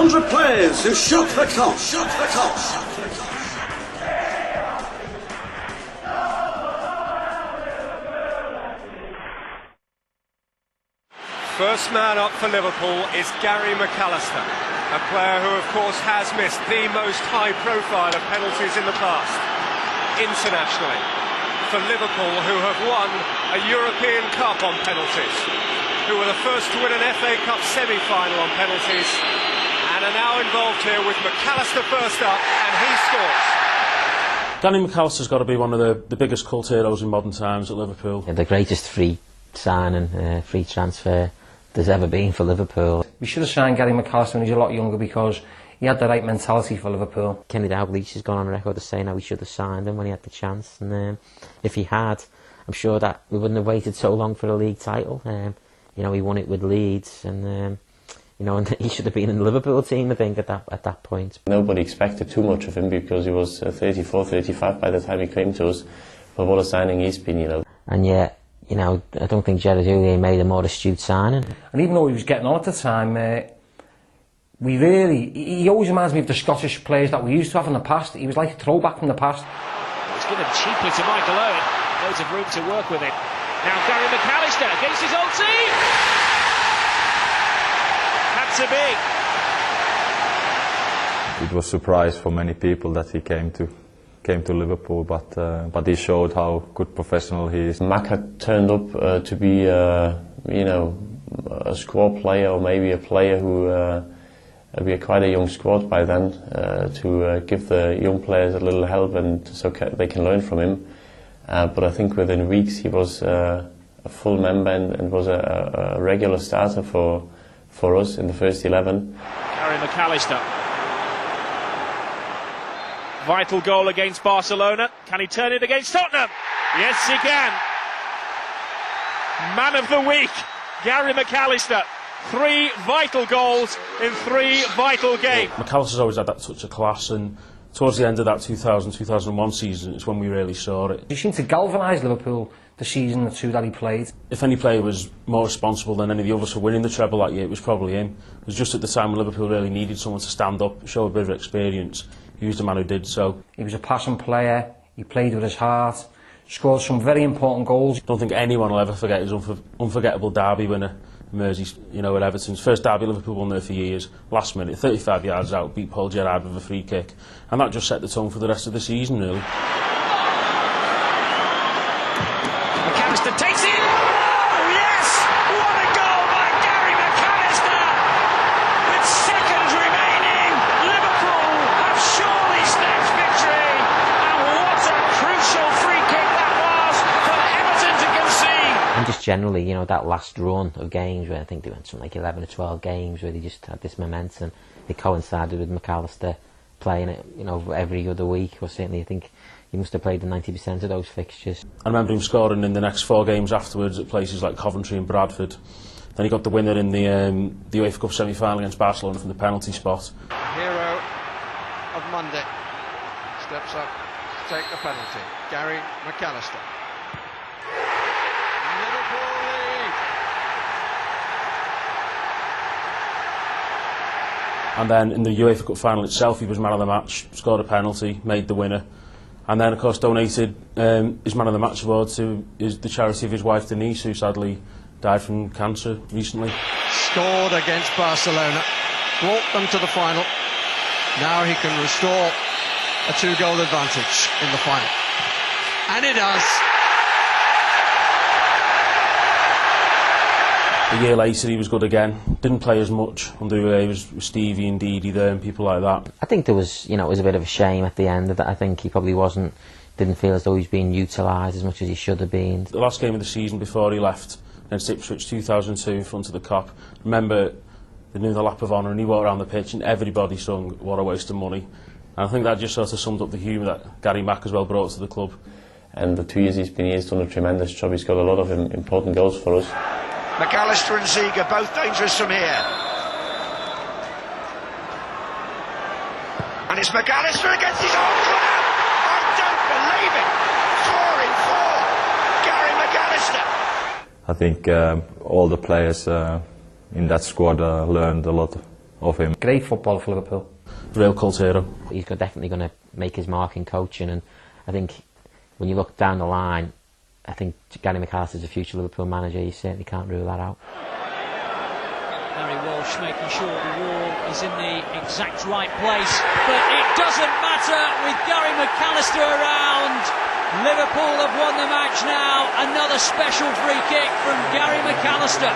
100 players who shook the top. First man up for Liverpool is Gary McAllister, a player who of course has missed the most high profile of penalties in the past, internationally, for Liverpool, who have won a European Cup on penalties, who were the first to win an FA Cup semi-final on penalties, and are now involved here with McAllister first up, and he scores. Gary McAllister's got to be one of the biggest cult heroes in modern times at Liverpool. Yeah, the greatest free signing, free transfer there's ever been for Liverpool. We should have signed Gary McAllister when he was a lot younger because he had the right mentality for Liverpool. Kenny Dalglish has gone on record as saying how we should have signed him when he had the chance, and if he had, I'm sure that we wouldn't have waited so long for a league title. You know, he won it with Leeds, and you know, and he should have been in the Liverpool team, I think, at that point. Nobody expected too much of him because he was 34, 35 by the time he came to us. But what a signing he's been, you know. And yet, you know, I don't think Gerard Houllier made a more astute signing. And even though he was getting on at the time, he always reminds me of the Scottish players that we used to have in the past. He was like a throwback from the past. It's given cheaply to Michael Owen. Loads of room to work with it. Now Gary McAllister against his old team. Had to be. It was a surprise for many people that he came to Liverpool, but he showed how good professional he is. Mac had turned up to be, you know, a squad player, or maybe a player who we had quite a young squad by then, to give the young players a little help and so they can learn from him. But I think within weeks he was a full member and was a regular starter for us in the first 11. Gary McAllister. Vital goal against Barcelona. Can he turn it against Tottenham? Yes, he can. Man of the week, Gary McAllister. 3 vital goals in 3 vital games. McAllister's always had that touch of class, and towards the end of that 2000-2001 season, it's when we really saw it. He seemed to galvanise Liverpool the season or two that he played. If any player was more responsible than any of the others for winning the treble that year, it was probably him. It was just at the time when Liverpool really needed someone to stand up, show a bit of experience. He was the man who did so. He was a passing player, he played with his heart, scored some very important goals. I don't think anyone will ever forget his unforgettable derby winner, Mersey, you know, at Everton's first derby. Liverpool won there for years. Last minute, 35 yards out, beat Paul Gerrard with a free kick, and that just set the tone for the rest of the season, really. McAllister takes it. Oh yes! What a goal by Gary McAllister! With seconds remaining, Liverpool have surely snatched victory. And what a crucial free kick that was for Everton to concede. And just generally, you know, that last run of games where I think they went something like 11 or 12 games where they just had this momentum. It coincided with McAllister playing it, you know, every other week, or certainly I think he must have played in 90% of those fixtures. I remember him scoring in the next 4 games afterwards at places like Coventry and Bradford. Then he got the winner in the UEFA Cup semi-final against Barcelona from the penalty spot. Hero of Monday steps up to take the penalty. Gary McAllister. Liverpool lead. And then in the UEFA Cup final itself, he was man of the match, scored a penalty, made the winner. And then, of course, donated his Man of the Match award to the charity of his wife Denise, who sadly died from cancer recently. Scored against Barcelona, brought them to the final. Now he can restore a 2-goal advantage in the final. And he does. A year later, he was good again. Didn't play as much under was Stevie and Didi there and people like that. I think there was, you know, it was a bit of a shame at the end of that. I think he probably didn't feel as though he was being utilised as much as he should have been. The last game of the season before he left against Ipswich 2002 in front of the Kop. Remember, they knew the lap of honour and he walked around the pitch and everybody sung "What a waste of money." And I think that just sort of summed up the humour that Gary Mack as well brought to the club. And the 2 years he's been here, he's done a tremendous job. He's got a lot of important goals for us. McAllister and Ziege, both dangerous from here. And it's McAllister against his own crowd. I don't believe it. 4 in 4. Gary McAllister. I think all the players in that squad learned a lot of him. Great football for Liverpool. Real cult hero. He's definitely going to make his mark in coaching, and I think when you look down the line, I think Gary McAllister is a future Liverpool manager. You certainly can't rule that out. Barry Walsh making sure the wall is in the exact right place, but it doesn't matter with Gary McAllister around. Liverpool have won the match now. Another special free kick from Gary McAllister.